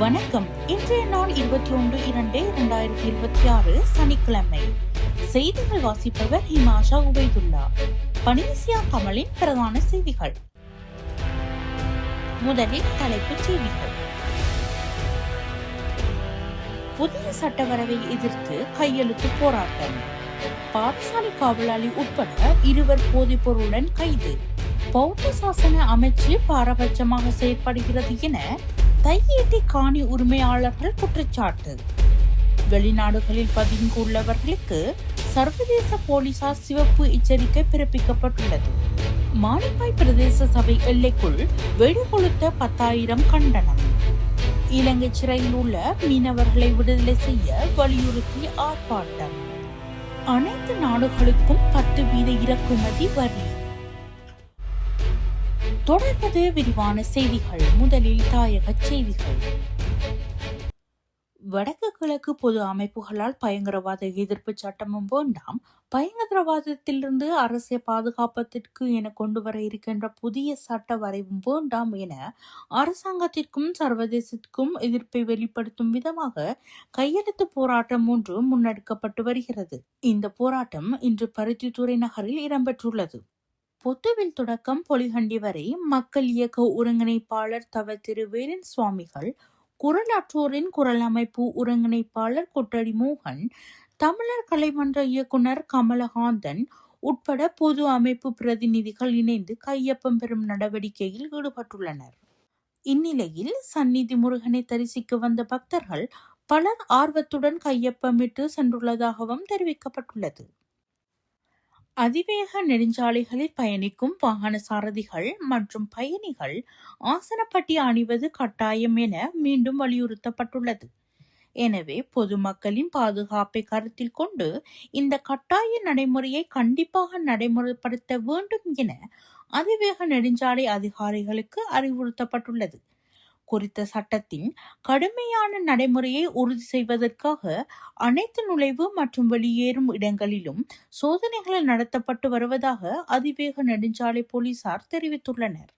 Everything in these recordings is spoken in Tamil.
வணக்கம். இன்றைய நாள் 21/2/2026 சனிக்கிழமை. செய்திகள் வாசிப்பவர் ஹிமாஷா உபைதுல்லா. பனிசியா தமிழின் பிரதான செய்திகள். முதலில் தலைப்புச் செய்திகள். புதிய சட்டவரவை எதிர்த்து கையெழுத்து போராட்டம். பாடசாலை காவலாளி உட்பட 2 போதைப் பொருளுடன் கைது. பௌத்த சாசன அமைச்சு பாரபட்சமாக செயற்படுகிறது என தையீட்டி காணி உரிமையாளர்கள் குற்றச்சாட்டு. வெளிநாடுகளில் பதுங்கியுள்ளவர்களுக்கு சர்வதேச போலீசார் சிவப்பு எச்சரிக்கை பிறப்பிக்கப்பட்டுள்ளது. மானிப்பாய் பிரதேச சபை எல்லைக்குள் வெடி கொளுத்த 10,000 கண்டனம். இலங்கை சிறையில் உள்ள மீனவர்களை விடுதலை செய்ய வலியுறுத்தி ஆர்ப்பாட்டம். அனைத்து நாடுகளுக்கும் 10% இறக்குமதி வரி. தொடர்வது விரிவான செய்திகள். முதலில் தாயக செய்திகள். வடக்கு கிழக்கு பொது அமைப்புகளால் பயங்கரவாத எதிர்ப்பு சட்டமும் வேண்டாம், பயங்கரவாதத்திலிருந்து அரசை பாதுகாப்பதற்கு என கொண்டு வர இருக்கின்ற புதிய சட்ட வரைவும் வேண்டாம் என அரசாங்கத்திற்கும் சர்வதேசத்திற்கும் எதிர்ப்பை வெளிப்படுத்தும் விதமாக கையெழுத்து போராட்டம் ஒன்று முன்னெடுக்கப்பட்டு வருகிறது. இந்த போராட்டம் இன்று பருத்தித்துறை நகரில் இடம்பெற்றுள்ளது. பொத்துவில் தொடக்கம் பொலிகண்டி வரை மக்கள் இயக்க ஒருங்கிணைப்பாளர் தவ திரு வேலன் சுவாமிகள், குரலாற்றோரின் குரல் அமைப்பு ஒருங்கிணைப்பாளர் கொட்டடி மோகன், தமிழர் கலைமன்ற இயக்குனர் கமலகாந்தன் உட்பட பொது அமைப்பு பிரதிநிதிகள் இணைந்து கையொப்பம் பெறும் நடவடிக்கையில் ஈடுபட்டுள்ளனர். இந்நிலையில் சந்நிதி முருகனை தரிசிக்க வந்த பக்தர்கள் பலர் ஆர்வத்துடன் கையொப்பமிட்டு சென்றுள்ளதாகவும் தெரிவிக்கப்பட்டுள்ளது. அதிவேக நெடுஞ்சாலைகளில் பயணிக்கும் வாகன சாரதிகள் மற்றும் பயணிகள் ஆசனப்பட்டி அணிவது கட்டாயம் என மீண்டும் வலியுறுத்தப்பட்டுள்ளது. எனவே பொதுமக்களின் பாதுகாப்பை கருத்தில் கொண்டு இந்த கட்டாய நடைமுறையை கண்டிப்பாக நடைமுறைப்படுத்த வேண்டும் என அதிவேக நெடுஞ்சாலை அதிகாரிகளுக்கு அறிவுறுத்தப்பட்டுள்ளது. குறித்த சட்டத்தின் கடுமையான நடைமுறையை உறுதி செய்வதற்காக அனைத்து நுழைவு மற்றும் வெளியேறும் இடங்களிலும் சோதனைகள் நடத்தப்பட்டு வருவதாக அதிவேக நெடுஞ்சாலை போலீசார் தெரிவித்துள்ளனர்.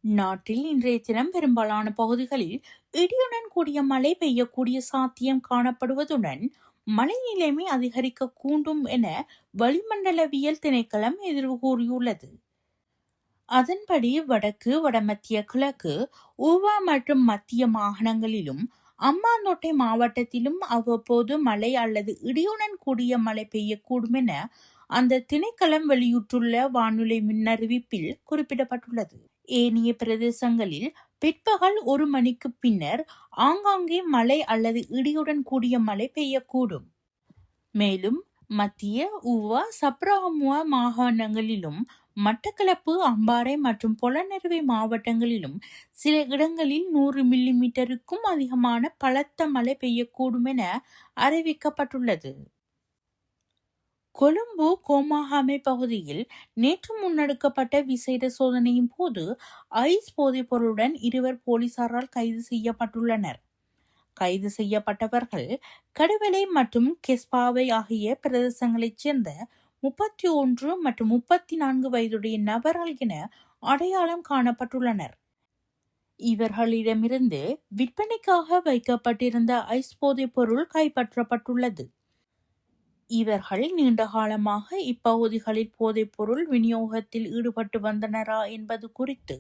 நாட்டில் இன்றைய தினம் பெரும்பாலான பகுதிகளில் இடியுடன் கூடிய மழை பெய்யக்கூடிய சாத்தியம் காணப்படுவதுடன் மழை நிலைமை அதிகரிக்க கூடும் என வளிமண்டலவியல் திணைக்களம் எதிர்வு கூறியுள்ளது. அதன்படி வடக்கு, வடமத்திய கிழக்கு, ஊவா மற்றும் மத்திய மாகாணங்களிலும் அம்பாந்தோட்டை மாவட்டத்திலும் அவ்வப்போது மழை அல்லது இடியுடன் கூடிய மழை பெய்யக்கூடும் என அந்த திணைக்களம் வெளியிட்டுள்ள வானிலை முன்னறிவிப்பில் குறிப்பிடப்பட்டுள்ளது. ஏனைய பிரதேசங்களில் பிற்பகல் 1 மணிக்கு பின்னர் ஆங்காங்கே மழை அல்லது இடியுடன் கூடிய மழை பெய்யக்கூடும். மேலும் மத்திய, ஊவா, சப்ரகமுவா மாகாணங்களிலும் மட்டக்களப்பு, அம்பாறை மற்றும் பொலனறுவை மாவட்டங்களிலும் சில இடங்களில் 100 மில்லிமீட்டருக்கும் அதிகமான பலத்த மழை பெய்யக்கூடும் என அறிவிக்கப்பட்டுள்ளது. கொழும்பு கோமாகமை பகுதியில் நேற்று முன்னெடுக்கப்பட்ட விசேட சோதனையின் போது ஐஸ் போதைப் பொருளுடன் 2 போலீசாரால் கைது செய்யப்பட்டுள்ளனர். கைது செய்யப்பட்டவர்கள் கடுவலை மற்றும் கெஸ்பாவை ஆகிய பிரதேசங்களைச் சேர்ந்த 31 மற்றும் 34 வயதுடைய நபர்கள் என அடையாளம் காணப்பட்டுள்ளனர். இவர்களிடமிருந்து விற்பனைக்காக வைக்கப்பட்டிருந்த ஐஸ் போதைப் பொருள் கைப்பற்றப்பட்டுள்ளது. இவர்கள் நீண்ட காலமாக இப்பகுதிகளில் போதைப் பொருள் விநியோகத்தில் ஈடுபட்டு வந்தனரா என்பது குறித்து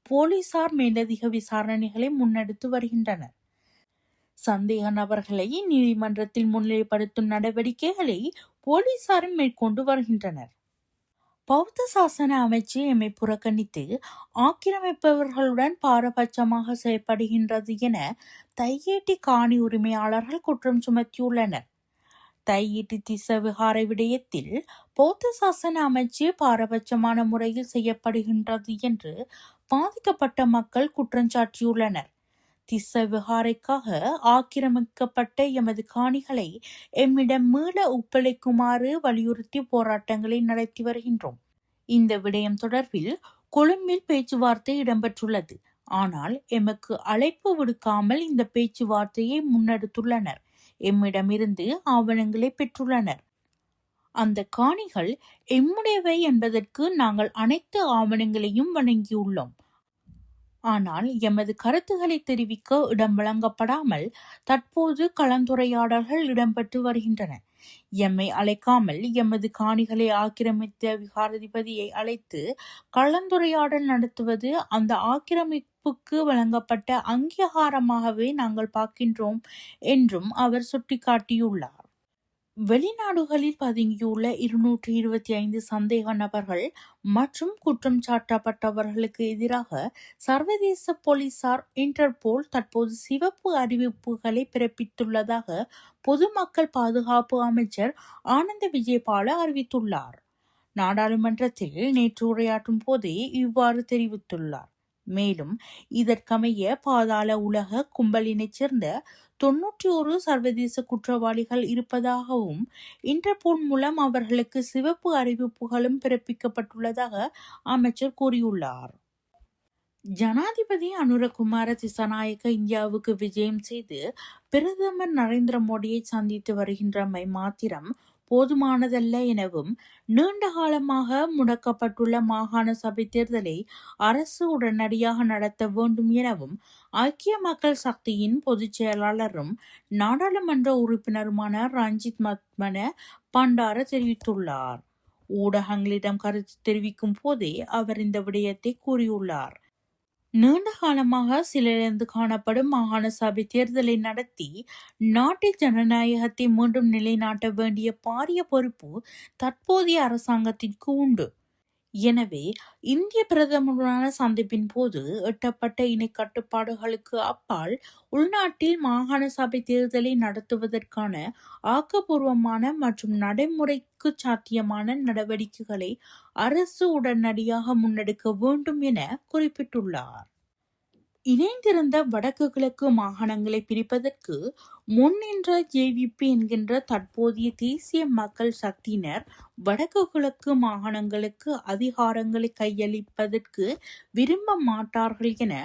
போலீசார் மேலதிக விசாரணைகளை முன்னெடுத்து வருகின்றனர். சந்தேக நபர்களை நீதிமன்றத்தில் முன்னிலைப்படுத்தும் நடவடிக்கைகளை போலீசாரும் மேற்கொண்டு வருகின்றனர். பௌத்த சாசன அமைச்சு எம்மை புறக்கணித்து ஆக்கிரமிப்பவர்களுடன் பாரபட்சமாக செயற்படுகின்றது என தையீட்டி காணி உரிமையாளர்கள் குற்றம் சுமத்தியுள்ளனர். தையீட்டி திஸ்ஸ விகாரை விடயத்தில் பௌத்த சாசன அமைச்சு பாரபட்சமான முறையில் செய்யப்படுகின்றது என்று பாதிக்கப்பட்ட மக்கள் குற்றஞ்சாட்டியுள்ளனர். திஸ்ஸ விகாரைக்காக ஆக்கிரமிக்கப்பட்ட எமது காணிகளை எம்மிடம் மீள ஒப்படைக்குமாறு வலியுறுத்தி போராட்டங்களை நடத்தி வருகின்றோம். இந்த விடயம் தொடர்பில் கொழும்பில் பேச்சுவார்த்தை இடம்பெற்றுள்ளது. ஆனால் எமக்கு அழைப்பு விடுக்காமல் இந்த பேச்சுவார்த்தையை முன்னெடுத்துள்ளனர். எம்மிடமிருந்து ஆவணங்களை பெற்றுள்ளனர். அந்த காணிகள் எம்முடையவை என்பதற்கு நாங்கள் அனைத்து ஆவணங்களையும் வழங்கியுள்ளோம். ஆனால் எமது கருத்துக்களை தெரிவிக்க இடம் வழங்கப்படாமல் தற்போது கலந்துரையாடல்கள் இடம்பெற்று வருகின்றன. எம்மை அழைக்காமல் எமது காணிகளை ஆக்கிரமித்த விகாராதிபதியை அழைத்து கலந்துரையாடல் நடத்துவது அந்த ஆக்கிரமிப்புக்கு வழங்கப்பட்ட அங்கீகாரமாகவே நாங்கள் பார்க்கின்றோம் என்றும் அவர் சுட்டிக்காட்டியுள்ளார். வெளிநாடுகளில் பதுங்கியுள்ள 225 சந்தேக நபர்கள் மற்றும் குற்றம் சாட்டப்பட்டவர்களுக்கு எதிராக சர்வதேச போலீசார் இன்டர்போல் தற்போது சிவப்பு அறிவிப்புகளை பிறப்பித்துள்ளதாக பொதுமக்கள் பாதுகாப்பு அமைச்சர் ஆனந்த விஜயபால அறிவித்துள்ளார். நாடாளுமன்றத்தில் நேற்று உரையாற்றும் போதே இவ்வாறு தெரிவித்துள்ளார். மேலும் இதற்கமைய பாதாள உலக கும்பலினைச் சேர்ந்த 91 சர்வதேச குற்றவாளிகள் இருப்பதாகவும் இன்டர்போல் மூலம் அவர்களுக்கு சிவப்பு அறிவிப்புகளும் பிறப்பிக்கப்பட்டுள்ளதாக அமைச்சர் கூறியுள்ளார். ஜனாதிபதி அனுரகுமார திசாநாயக்க இந்தியாவுக்கு விஜயம் செய்து பிரதமர் நரேந்திர மோடியை சந்தித்து வருகின்றமை மாத்திரம் போதுமானதல்ல எனவும் நீண்ட காலமாக முடக்கப்பட்டுள்ள மாகாண சபை தேர்தலை அரசு உடனடியாக நடத்த வேண்டும் எனவும் ஐக்கிய மக்கள் சக்தியின் பொதுச் செயலாளரும் நாடாளுமன்ற உறுப்பினருமான ரஞ்சித் மத்மன பண்டார தெரிவித்துள்ளார். ஊடகங்களிடம் கருத்து தெரிவிக்கும் போதே அவர் இந்த விடயத்தை கூறியுள்ளார். நீண்ட காலமாக சிலரிழந்து காணப்படும் மாகாண சபை தேர்தலை நடத்தி நாட்டில் ஜனநாயகத்தை மீண்டும் நிலைநாட்ட வேண்டிய பாரிய பொறுப்பு தற்போதைய அரசாங்கத்திற்கு உண்டு. எனவே இந்திய பிரதமருடனான சந்திப்பின் போது எட்டப்பட்ட இணை கட்டுப்பாடுகளுக்கு அப்பால் உள்நாட்டில் மாகாண சபை தேர்தலை நடத்துவதற்கான ஆக்கப்பூர்வமான மற்றும் நடைமுறைக்கு சாத்தியமான நடவடிக்கைகளை அரசு உடனடியாக முன்னெடுக்க வேண்டும் என குறிப்பிட்டுள்ளார். இணைந்திருந்த வடக்கு கிழக்கு மாகாணங்களை பிரிப்பதற்கு முன்னின்ற ஜேவிபி என்கின்ற தற்போதைய தேசிய மக்கள் சக்தியினர் வடக்கு கிழக்கு மாகாணங்களுக்கு அதிகாரங்களை கையளிப்பதற்கு விரும்ப மாட்டார்கள் என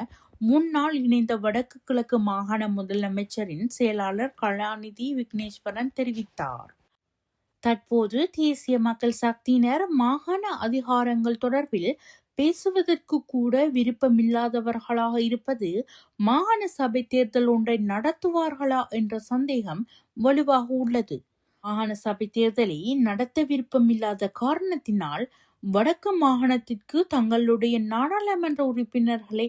முன்னாள் இணைந்த வடக்கு கிழக்கு மாகாண முதலமைச்சரின் செயலாளர் கலாநிதி விக்னேஸ்வரன் தெரிவித்தார். தற்போது தேசிய மக்கள் சக்தியினர் மாகாண அதிகாரங்கள் தொடர்பில் பேசுவதற்கு கூட விருப்பமில்லாதவர்களாக இருப்பது மாகாண சபை தேர்தல் ஒன்றை நடத்துவார்களா என்ற சந்தேகம் வலுவாக உள்ளது. மாகாண சபை தேர்தலை நடத்த விருப்பமில்லாத காரணத்தினால் வடக்கு மாகாணத்திற்கு தங்களுடைய நாடாளுமன்ற உறுப்பினர்களை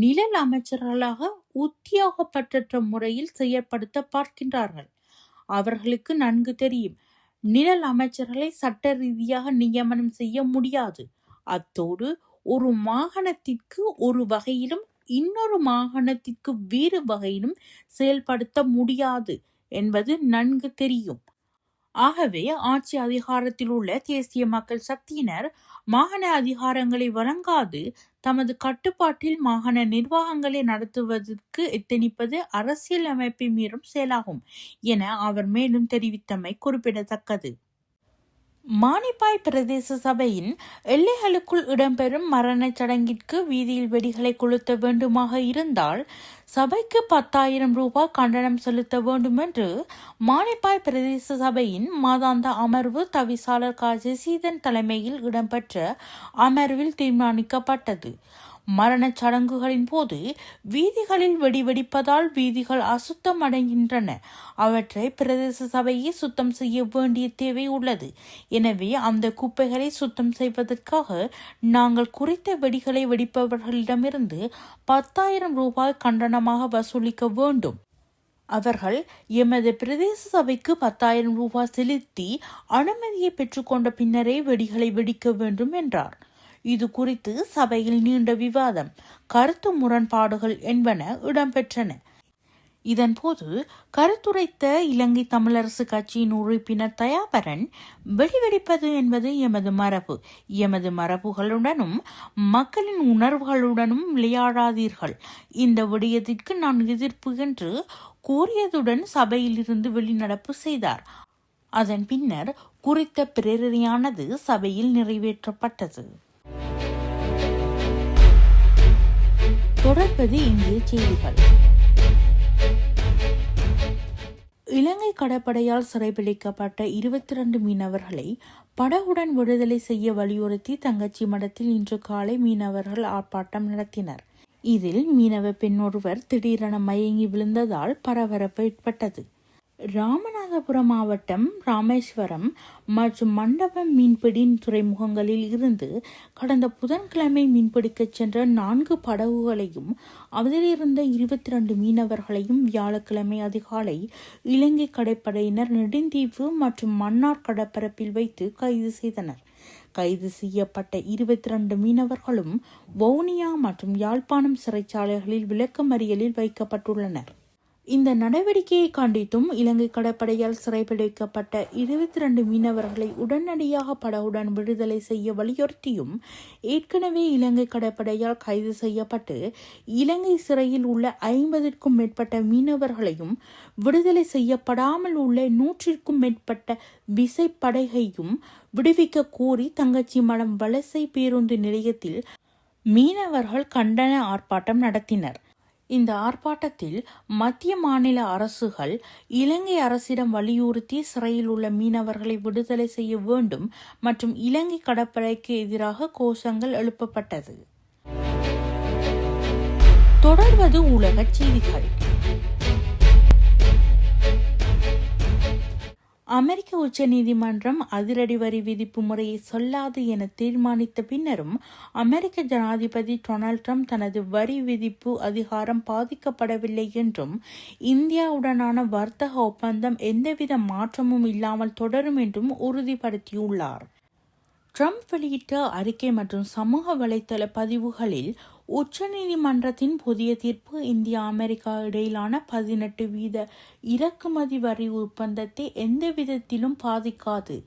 நிழல் அமைச்சர்களாக உத்தியோகப்பற்ற முறையில் செயற்படுத்த பார்க்கின்றார்கள். அவர்களுக்கு நன்கு தெரியும், நிழல் அமைச்சர்களை சட்ட ரீதியாக நியமனம் செய்ய முடியாது. அத்தோடு ஒரு மாகாணத்திற்கு ஒரு வகையிலும் இன்னொரு மாகாணத்திற்கு வேறு வகையிலும் செயல்படுத்த முடியாது என்பது நன்கு தெரியும். ஆகவே ஆட்சி அதிகாரத்தில் உள்ள தேசிய மக்கள் சக்தியினர் மாகாண அதிகாரங்களை வழங்காது தமது கட்டுப்பாட்டில் மாகாண நிர்வாகங்களை நடத்துவதற்கு எத்தனிப்பது அரசியல் அமைப்பை மீறும் செயலாகும் என அவர் மேலும் தெரிவித்தமை குறிப்பிடத்தக்கது. மானிப்பாய் பிரதேச சபையின் எல்லைகளுக்குள் இடம்பெறும் மரணச் சடங்கிற்கு வீதியில் வெடிகளை கொளுத்த வேண்டுமாக இருந்தால் சபைக்கு 10,000 ரூபாய் கண்டனம் செலுத்த வேண்டும் என்று மானிப்பாய் பிரதேச சபையின் மாதாந்த அமர்வு தவிசாளர் க. ஜெசீதன் தலைமையில் இடம்பெற்ற அமர்வில் தீர்மானிக்கப்பட்டது. மரணச் சடங்குகளின் போது வீதிகளில் வெடிவெடிப்பதால் வீதிகள் அசுத்தம் அடைகின்றன. அவற்றை பிரதேச சபையை சுத்தம் செய்ய வேண்டிய தேவை உள்ளது. எனவே அந்த குப்பைகளை சுத்தம் செய்வதற்காக நாங்கள் குறித்த வெடிகளை வெடிப்பவர்களிடமிருந்து 10,000 ரூபாய் கண்டனமாக வசூலிக்க வேண்டும். அவர்கள் எமது பிரதேச சபைக்கு 10,000 ரூபாய் செலுத்தி அனுமதியை பெற்றுக்கொண்ட பின்னரே வெடிகளை வெடிக்க வேண்டும் என்றார். இது குறித்து சபையில் நீண்ட விவாதம், கருத்து முரண்பாடுகள் என்பன இடம்பெற்றன. இதன்போது கருத்துரைத்த இலங்கை தமிழரசு கட்சியின் உறுப்பினர் தயாபரன், வெடிவெடிப்பது என்பது எமது மரபு. எமது மரபுகளுடனும் மக்களின் உணர்வுகளுடனும் விளையாடாதீர்கள். இந்த விடயத்திற்கு நான் எதிர்ப்பு என்று கூறியதுடன் சபையிலிருந்து வெளிநடப்பு செய்தார். அதன் பின்னர் குறித்த பிரேரணையானது சபையில் நிறைவேற்றப்பட்டது. தொடர்பது இந்திய செய்திகள். இலங்கை கடற்படையால் சிறைபிடிக்கப்பட்ட 22 மீனவர்களை படகுடன் விடுதலை செய்ய வலியுறுத்தி தங்கச்சி மடத்தில் இன்று காலை மீனவர்கள் ஆர்ப்பாட்டம் நடத்தினர். இதில் மீனவ பெண் ஒருவர் திடீரென மயங்கி விழுந்ததால் பரபரப்பு ஏற்பட்டது. ராமநாதபுரம் மாவட்டம் ராமேஸ்வரம் மற்றும் மண்டபம் மீன்பிடி துறைமுகங்களில் இருந்து கடந்த புதன்கிழமை மீன்பிடிக்கச் சென்ற 4 படகுகளையும் அதிலிருந்த 22 மீனவர்களையும் வியாழக்கிழமை அதிகாலை இலங்கை கடற்படையினர் நெடுந்தீவு மற்றும் மன்னார் கடற்பரப்பில் வைத்து கைது செய்தனர். கைது செய்யப்பட்ட 22 மீனவர்களும் வவுனியா மற்றும் யாழ்ப்பாணம் சிறைச்சாலைகளில் விளக்கமறியலில் வைக்கப்பட்டுள்ளனர். இந்த நடவடிக்கையை கண்டித்தும் இலங்கை கடற்படையால் சிறைப்பிடிக்கப்பட்ட 22 மீனவர்களை உடனடியாக படகுடன் விடுதலை செய்ய வலியுறுத்தியும் ஏற்கனவே இலங்கை கடற்படையால் கைது செய்யப்பட்டு இலங்கை சிறையில் உள்ள 50க்கும் மேற்பட்ட மீனவர்களையும் விடுதலை செய்யப்படாமல் உள்ள 100க்கும் மேற்பட்ட விசைப்படகையும் விடுவிக்க கோரி தங்கச்சிமடம் வலசை பேருந்து நிலையத்தில் மீனவர்கள் கண்டன ஆர்ப்பாட்டம் நடத்தினர். இந்த ஆர்ப்பாட்டத்தில் மத்திய மாநில அரசுகள் இலங்கை அரசிடம் வலியுறுத்தி சிறையில் உள்ள மீனவர்களை விடுதலை செய்ய வேண்டும் மற்றும் இலங்கை கடற்படைக்கு எதிராக கோஷங்கள் எழுப்பப்பட்டது. தொடர்வது உலக செய்திகள். அமெரிக்க உச்ச நீதிமன்றம் அதிரடி வரி விதிப்பு முறையை சொல்லாது என தீர்மானித்த பின்னரும் அமெரிக்க ஜனாதிபதி டொனால்ட் ட்ரம்ப் தனது வரி விதிப்பு அதிகாரம் பாதிக்கப்படவில்லை என்றும் இந்தியாவுடனான வர்த்தக ஒப்பந்தம் எந்தவித மாற்றமும் இல்லாமல் தொடரும் என்றும் உறுதிப்படுத்தியுள்ளார். ட்ரம்ப் வெளியிட்ட அறிக்கை மற்றும் சமூக வலைதள பதிவுகளில் உச்சநீதிமன்றத்தின் புதிய தீர்ப்பு இந்தியா அமெரிக்கா இடையிலான 18% இறக்குமதி வரி ஒப்பந்தத்தை எந்த விதத்திலும் பாதிக்காது.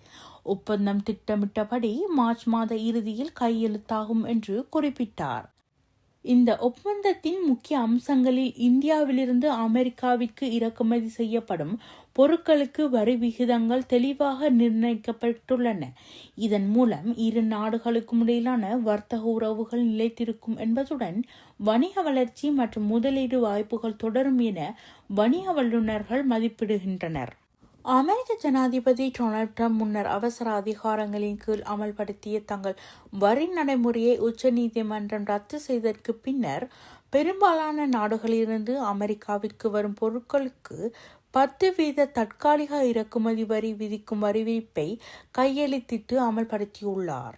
ஒப்பந்தம் திட்டமிட்டபடி மார்ச் மாத இறுதியில் கையெழுத்தாகும் என்று குறிப்பிட்டார். இந்த ஒப்பந்தத்தின் முக்கிய அம்சங்களில் இந்தியாவிலிருந்து அமெரிக்காவிற்கு இறக்குமதி செய்யப்படும் பொருட்களுக்கு வரி விகிதங்கள் தெளிவாக நிர்ணயிக்கப்பட்டுள்ளன. இதன் மூலம் இரு நாடுகளுக்கும் இடையிலான வர்த்தக உறவுகள் நிலைத்திருக்கும் என்பதுடன் வணிக வளர்ச்சி மற்றும் முதலீடு வாய்ப்புகள் தொடரும் என வணிக வல்லுநர்கள் மதிப்பிடுகின்றனர். அமெரிக்க ஜனாதிபதி டொனால்ட் ட்ரம்ப் முன்னர் அவசர அதிகாரங்களின் கீழ் அமல்படுத்திய தங்கள் வரி நடைமுறையை உச்சநீதிமன்றம் ரத்து செய்ததற்கு பின்னர் பெரும்பாலான நாடுகளிலிருந்து அமெரிக்காவிற்கு வரும் பொருட்களுக்கு 10% தற்காலிக இறக்குமதி வரி விதிக்கும் அறிவிப்பை கையெழுத்திட்டு அமல்படுத்தியுள்ளார்.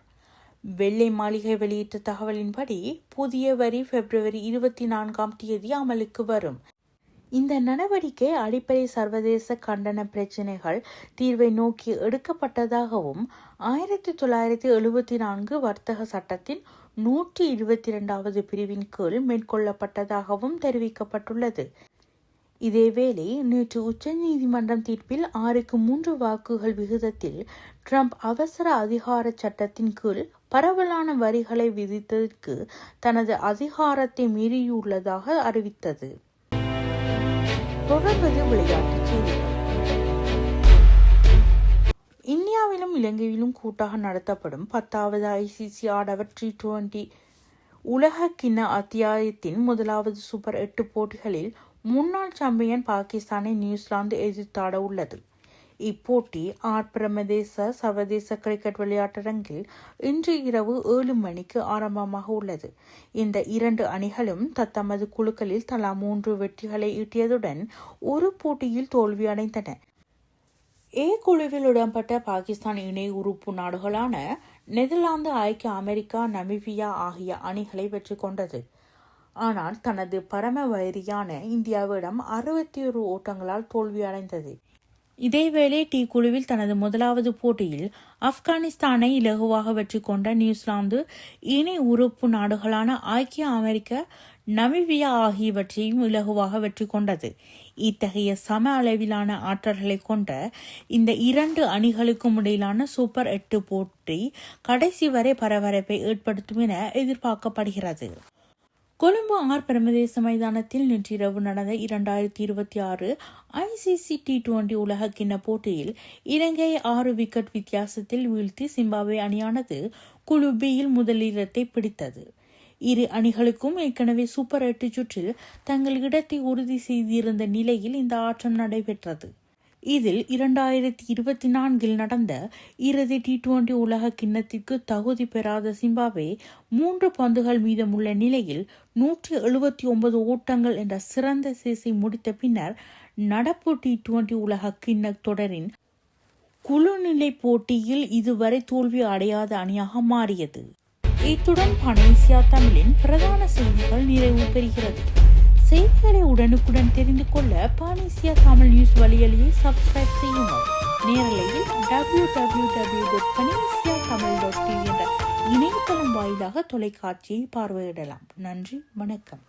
வெள்ளை மாளிகை வெளியிட்ட தகவலின்படி புதிய வரி பிப்ரவரி 24 அமலுக்கு வரும். இந்த நடவடிக்கை அடிப்படை சர்வதேச கண்டன பிரச்சினைகள் தீர்வை நோக்கி எடுக்கப்பட்டதாகவும் 1974 வர்த்தக சட்டத்தின் 122வது பிரிவின் கீழ் மேற்கொள்ளப்பட்டதாகவும் தெரிவிக்கப்பட்டுள்ளது. இதேவேளை நேற்று உச்சநீதிமன்றம் தீர்ப்பில் 6-3 வாக்குகள் விகிதத்தில் ட்ரம்ப் அவசர அதிகார சட்டத்தின் கீழ் பரவலான வரிகளை விதித்ததற்கு தனது அதிகாரத்தை மீறியுள்ளதாக அறிவித்தது. தொடர்வது விளையாட்டுச் செய்திகள். இந்தியாவிலும் இலங்கையிலும் கூட்டாக நடத்தப்படும் 10வது ICC ஆடவர் T20 உலக கிண்ண அத்தியாயத்தின் முதலாவது சூப்பர் 8 போட்டிகளில் முன்னாள் சாம்பியன் பாகிஸ்தானை நியூசிலாந்து எதிர்த்தாட உள்ளது. இப்போட்டி பிரமதேச சர்வதேச கிரிக்கெட் விளையாட்டரங்கில் இன்று இரவு 7 மணிக்கு ஆரம்பமாக உள்ளது. இந்த 2 அணிகளும் தத்தமது குழுக்களில் தலா 3 வெற்றிகளை ஈட்டியதுடன் ஒரு போட்டியில் தோல்வியடைந்தன. ஏ குழுவில் இடம்பெற்ற பாகிஸ்தான் இணை உறுப்பு நாடுகளான நெதர்லாந்து, ஐக்கிய அமெரிக்கா, நமீபியா ஆகிய அணிகளை வெற்றி கொண்டது. ஆனால் தனது பரம வைரியான இந்தியாவிடம் 61 ஓட்டங்களால் தோல்வியடைந்தது. இதேவேளை டி குழுவில் தனது முதலாவது போட்டியில் ஆப்கானிஸ்தானை இலகுவாக வெற்றி கொண்ட நியூசிலாந்து இணை உறுப்பு நாடுகளான ஐக்கிய அமெரிக்கா, நமீபியா ஆகியவற்றையும் இலகுவாக வெற்றி கொண்டது. இத்தகைய சம அளவிலான ஆற்றல்களை கொண்ட இந்த 2 அணிகளுக்கும் இடையிலான சூப்பர் 8 போட்டி கடைசி வரை பரபரப்பை ஏற்படுத்தும் என எதிர்பார்க்கப்படுகிறது. கொழும்பு பிரமதேச மைதானத்தில் நேற்றிரவு நடந்த 2026 ICC T20 உலக கிண்ண போட்டியில் இலங்கை 6 விக்கெட் வித்தியாசத்தில் வீழ்த்தி சிம்பாப்வே அணியானது குழு பியில் முதலிடத்தை பிடித்தது. இரு அணிகளுக்கும் ஏற்கனவே சூப்பர் 8 சுற்றில் தங்கள் இடத்தை உறுதி செய்திருந்த நிலையில் இந்த ஆட்டம் நடைபெற்றது. இதில் 2024 நடந்த இறுதி T20 உலக கிண்ணத்திற்கு தகுதி பெறாத சிம்பாப்வே 3 பந்துகள் மீதமுள்ள நிலையில் 179 ஓட்டங்கள் என்ற சிறந்த சேஸை முடித்த பின்னர் நடப்பு T20 உலக கிண்ண தொடரின் குழுநிலை போட்டியில் இதுவரை தோல்வி அடையாத அணியாக மாறியது. இத்துடன் பனேசியா தமிழின் பிரதான செய்திகள் நிறைவு பெறுகிறது. செய்திகளை உடனுக்குடன் தெரிந்து கொள்ள பனேசியா தமிழ் நியூஸ் வலையொலியை சப்ஸ்கிரைப் செய்யுங்கள். நேரலையில் www.panesiatamil.tv என்ற இணையதளம் வாயிலாக தொலைக்காட்சியை பார்வையிடலாம். நன்றி, வணக்கம்.